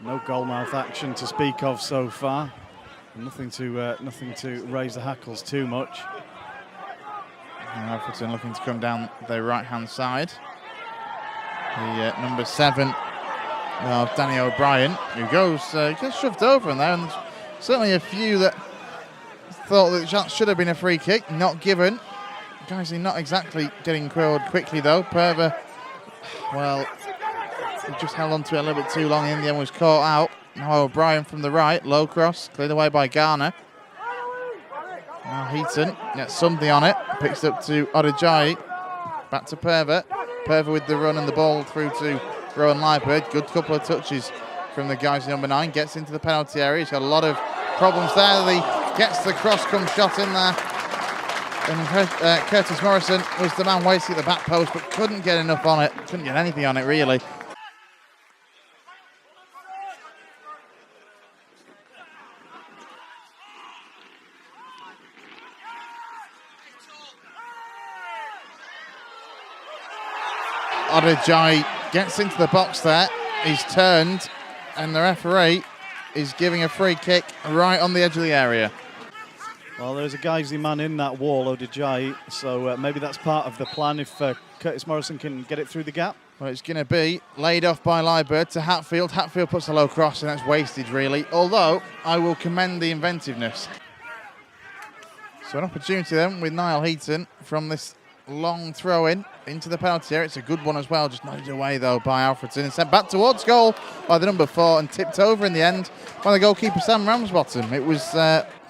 No goalmouth action to speak of so far. Nothing to raise the hackles too much. Alfreton looking to come down the right-hand side. The number 7 of Danny O'Brien, who gets shoved over in there, and certainly a few that thought that the chance should have been a free kick, not given. Guiseley not exactly getting quilled quickly though. Perver, well, he just held on to it a little bit too long. In the end, was caught out. Now O'Brien from the right, low cross, cleared away by Garner. Now Heaton gets something on it, picks it up to Odejayi, back to Perver. Perver with the run and the ball through to Rowan Liebert. Good couple of touches from the guys in number 9, gets into the penalty area. He's got a lot of problems there. He gets the cross-come shot in there. And Curtis Morrison was the man waiting at the back post, but couldn't get enough on it, couldn't get anything on it really. Odejayi gets into the box there. He's turned, and the referee is giving a free kick right on the edge of the area. Well, there's a Guiseley man in that wall, Odejayi, so maybe that's part of the plan if Curtis Morrison can get it through the gap. Well, it's going to be laid off by Liebert to Hatfield. Hatfield puts a low cross, and that's wasted, really, although I will commend the inventiveness. So an opportunity then with Niall Heaton from this long throw-in into the penalty area. It's a good one as well, just nodded away though by Alfreton and sent back towards goal by the number 4 and tipped over in the end by the goalkeeper Sam Ramsbottom. It was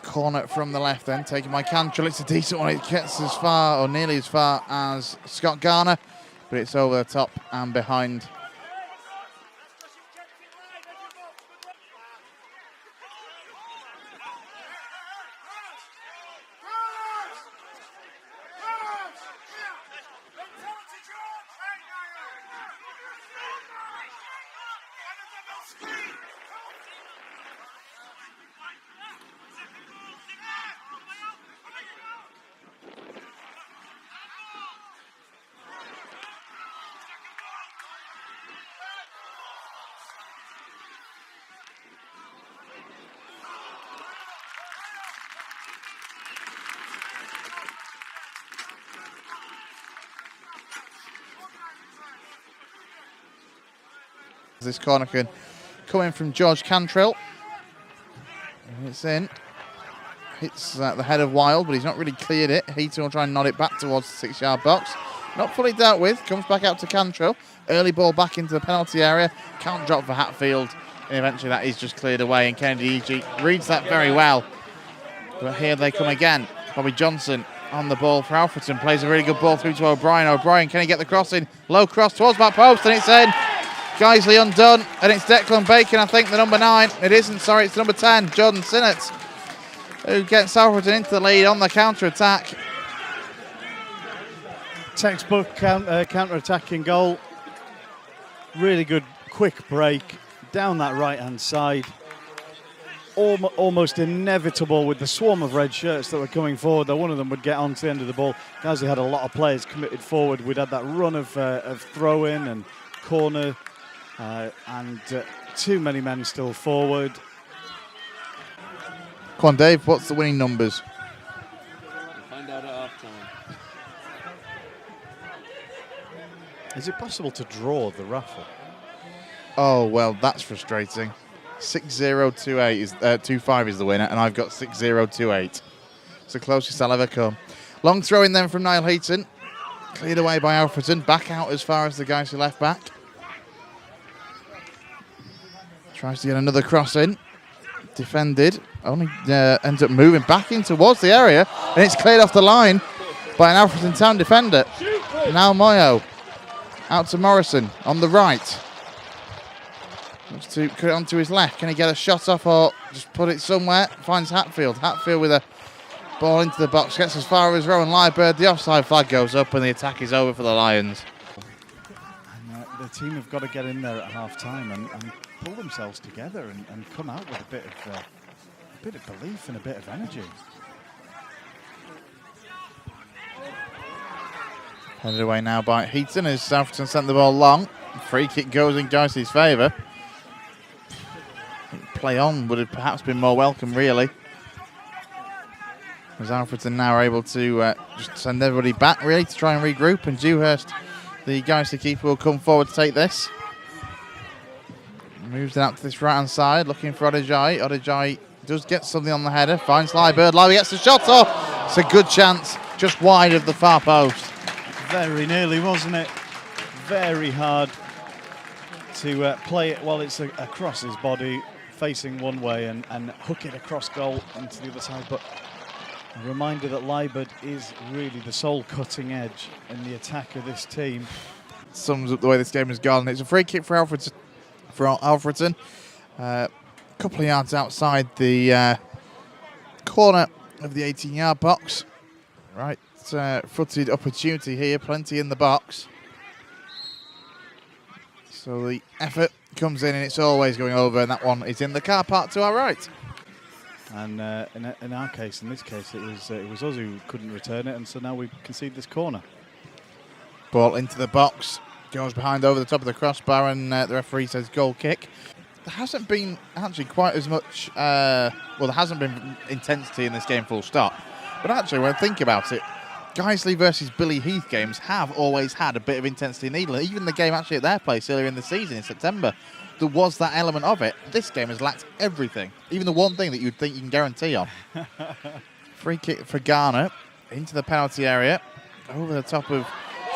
corner from the left then, taken by Cantrell. It's a decent one. It gets as far, or nearly as far, as Scott Garner, but it's over the top and behind. This corner can come in from George Cantrell. It's in. Hits the head of Wild, but he's not really cleared it. Heaton will try and nod it back towards the 6-yard box. Not fully dealt with. Comes back out to Cantrell. Early ball back into the penalty area. Can't drop for Hatfield. And eventually that is just cleared away. And Kennedy E.G. reads that very well. But here they come again. Bobby Johnson on the ball for Alfreton. Plays a really good ball through to O'Brien. O'Brien, can he get the cross in? Low cross towards back post, and it's in. Guiseley undone, and it's Declan Bacon, I think, the number 9. It isn't, sorry, it's the number 10, Jordan Sinnott, who gets Alfreton into the lead on the counter-attack. Textbook counter-attacking goal. Really good, quick break down that right-hand side. Almost inevitable with the swarm of red shirts that were coming forward, that one of them would get on to the end of the ball. Guiseley had a lot of players committed forward. We'd had that run of throw-in and corner, and too many men still forward. Come on, Dave, what's the winning numbers? We'll find out at half-time. Is it possible to draw the raffle? Oh, well, that's frustrating. 6028 is 25 is the winner, and I've got 6028. It's the closest I'll ever come. Long throw in then from Niall Heaton. Cleared away by Alfreton. Back out as far as the guys who left back. Tries to get another cross in. Defended. Only ends up moving back in towards the area. And it's cleared off the line by an Alfreton Town defender. Now Moyo. Out to Morrison on the right. Looks to cut it onto his left. Can he get a shot off or just put it somewhere? Finds Hatfield. Hatfield with a ball into the box. Gets as far as Rowan Liebert. The offside flag goes up and the attack is over for the Lions. And, the team have got to get in there at half-time and pull themselves together and come out with a bit of belief and a bit of energy. Headed away now by Heaton as Alfreton sent the ball long. Free kick goes in Guiseley's favour. play on would have perhaps been more welcome, really. As Alfreton now are able to just send everybody back, really, to try and regroup. And Dewhurst, the Guiseley keeper, will come forward to take this. Moves it out to this right-hand side, looking for Odejai. Odejai does get something on the header, finds Liebird. Liebird gets the shot off. It's a good chance, just wide of the far post. Very nearly, wasn't it? Very hard to play it while it's across his body, facing one way, and hook it across goal into the other side. But a reminder that Liebird is really the sole cutting edge in the attack of this team. Sums up the way this game has gone. It's a free kick for Alfreton. A couple of yards outside the corner of the 18-yard box. Right, footed opportunity here, plenty in the box. So the effort comes in and it's always going over, and that one is in the car park to our right. And in our case, in this case, it was us who couldn't return it, and so now we concede this corner. Ball into the box, goes behind over the top of the crossbar, and the referee says goal kick. There hasn't been actually quite as much, there hasn't been intensity in this game, full stop. But actually, when I think about it, Guiseley versus Billy Heath games have always had a bit of intensity in Needle. Even the game actually at their place earlier in the season in September, there was that element of it. This game has lacked everything, even the one thing that you'd think you can guarantee on. Free kick for Garner into the penalty area, over the top of...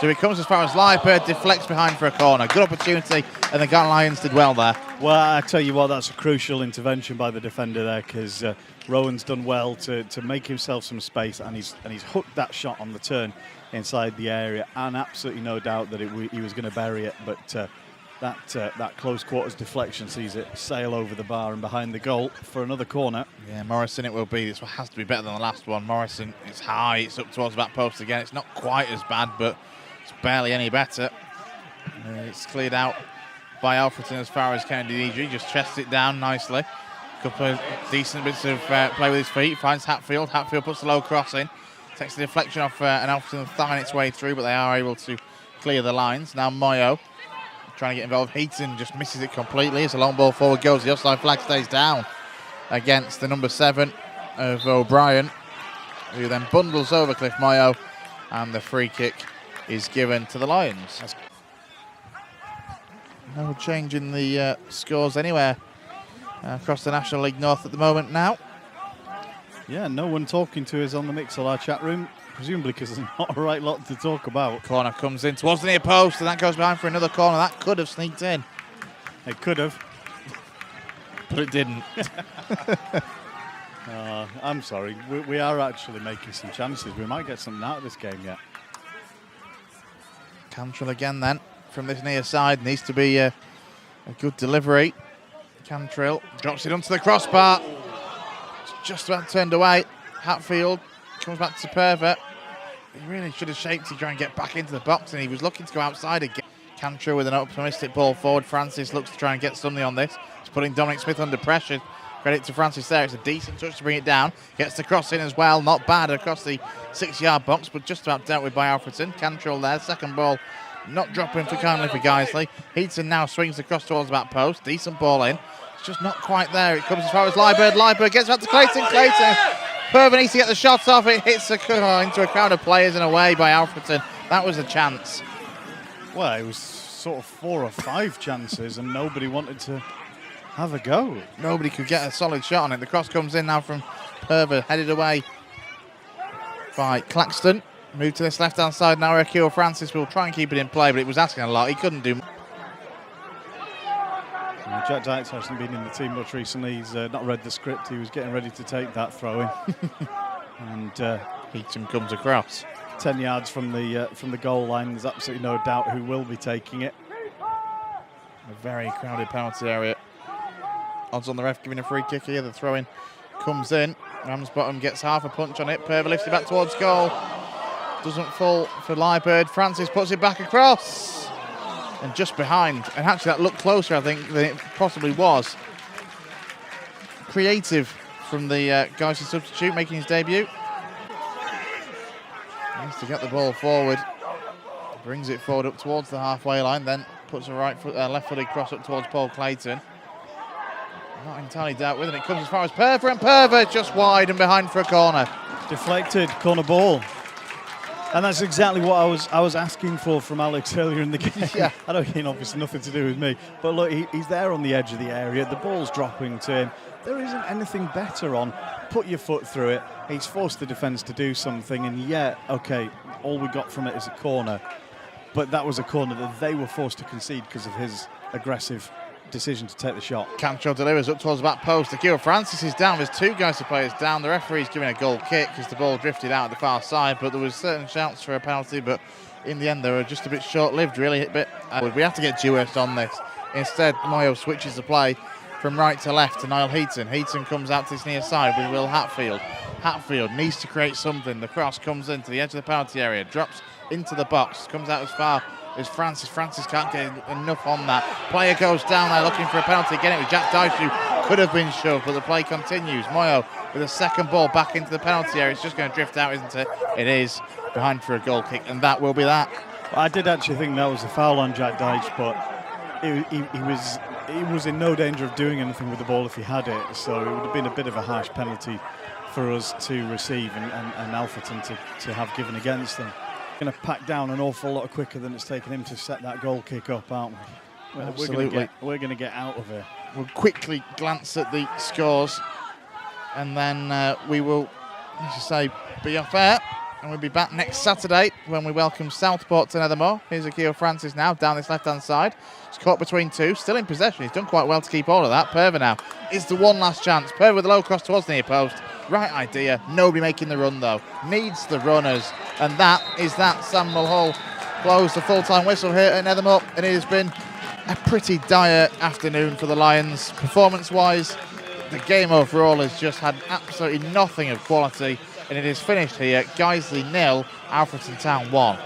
So it comes as far as Liebird, deflects behind for a corner. Good opportunity, and the Garner Lions did well there. Well, I tell you what, that's a crucial intervention by the defender there, because Rowan's done well to make himself some space, and he's hooked that shot on the turn inside the area, and absolutely no doubt that he was going to bury it, but that close quarters deflection sees it sail over the bar and behind the goal for another corner. Yeah, Morrison it will be. This one has to be better than the last one. Morrison, it's high, it's up towards the back post again. It's not quite as bad, but it's barely any better. It's cleared out by Alfreton as far as Kennedy Deidre. Just chests it down nicely. A couple of decent bits of play with his feet. Finds Hatfield. Hatfield puts the low cross in. Takes the deflection off an Alfreton thigh its way through, but they are able to clear the lines. Now Moyo trying to get involved. Heaton just misses it completely as the long ball forward goes. The offside flag stays down against the number 7 of O'Brien, who then bundles over Cliff Moyo, and the free kick is given to the Lions. No change in the scores anywhere across the National League North at the moment now. Yeah, no one talking to us on the Mixlr chat room, presumably because there's not a right lot to talk about. Corner comes in towards the near post, and that goes behind for another corner. That could have sneaked in. It could have. But it didn't. I'm sorry. We are actually making some chances. We might get something out of this game yet. Cantrell again then from this near side. Needs to be a good delivery. Cantrell drops it onto the crossbar. It's just about turned away. Hatfield comes back to Pervert. He really should have shaped to try and get back into the box, and he was looking to go outside again. Cantrell with an optimistic ball forward. Francis looks to try and get something on this. He's putting Dominic Smith under pressure. Credit to Francis there. It's a decent touch to bring it down. Gets the cross in as well. Not bad across the 6-yard box, but just about dealt with by Alfreton. Cantrell there. Second ball not dropping for kindly for Guiseley. Heaton now swings across towards the back post. Decent ball in. It's just not quite there. It comes as far as Liebird. Liebird gets back to Clayton. Clayton. Pervert needs to get the shot off. It hits into a crowd of players and away by Alfreton. That was a chance. Well, it was sort of 4 or 5 chances, and nobody wanted to have a go. Nobody could get a solid shot on it. The cross comes in now from Pervert, headed away by Claxton. Move to this left-hand side now. Akil Francis will try and keep it in play, but it was asking a lot. He couldn't do. Jack Dyke's hasn't been in the team much recently. He's not read the script. He was getting ready to take that throw in, and Heaton comes across 10 yards from the goal line. There's absolutely no doubt who will be taking it. A very crowded penalty area. Odds on the ref giving a free kick here. The throw-in comes in. Ramsbottom gets half a punch on it. Perver lifts it back towards goal. Doesn't fall for Liebird. Francis puts it back across. And just behind. And actually that looked closer, I think, than it possibly was. Creative from the Guiseley substitute making his debut. Needs to get the ball forward. Brings it forward up towards the halfway line. Then puts a left-footed cross up towards Paul Clayton. not entirely dealt with, and it comes as far as Perver, and Perver just wide and behind for a corner. Deflected, corner ball. And that's exactly what I was asking for from Alex earlier in the game. Yeah. I know, obviously nothing to do with me. But look, he's there on the edge of the area. The ball's dropping to him. There isn't anything better on. Put your foot through it. He's forced the defence to do something. And yet, okay, all we got from it is a corner. But that was a corner that they were forced to concede because of his aggressive decision to take the shot. Cancho delivers up towards the back post. Akira Francis is down. There's two Guiseley players down. The referee's giving a goal kick because the ball drifted out at the far side, but there was certain shouts for a penalty, but in the end they were just a bit short-lived, really. We have to get Dewhurst on this. Instead, Moyo switches the play from right to left to Niall Heaton. Heaton comes out to his near side with Will Hatfield. Hatfield needs to create something. The cross comes into the edge of the penalty area, drops into the box, comes out as far as Francis. Francis can't get enough on that. Player goes down there looking for a penalty. Again, it was Jack Dyche who could have been shoved, but the play continues. Moyo with a second ball back into the penalty area. It's just going to drift out, isn't it? It is. Behind for a goal kick, and that will be that. Well, I did actually think that was a foul on Jack Dyche, but he was in no danger of doing anything with the ball if he had it, so it would have been a bit of a harsh penalty for us to receive and Alfreton to have given against them. Going to pack down an awful lot quicker than it's taken him to set that goal kick up, aren't we? Absolutely. We're going to get out of here. We'll quickly glance at the scores, and then we will, as you say, be off air. And we'll be back next Saturday when we welcome Southport to Nethermore. Here's Akio Francis now down this left-hand side. He's caught between two, still in possession. He's done quite well to keep all of that. Perver now is the one last chance. Perver with a low cross towards the near post. Right idea. Nobody making the run though. Needs the runners. And that is that. Samuel Hull blows the full-time whistle here at Nethermore. And it has been a pretty dire afternoon for the Lions. Performance-wise, the game overall has just had absolutely nothing of quality. And it is finished here. Guiseley 0, Alfreton Town 1.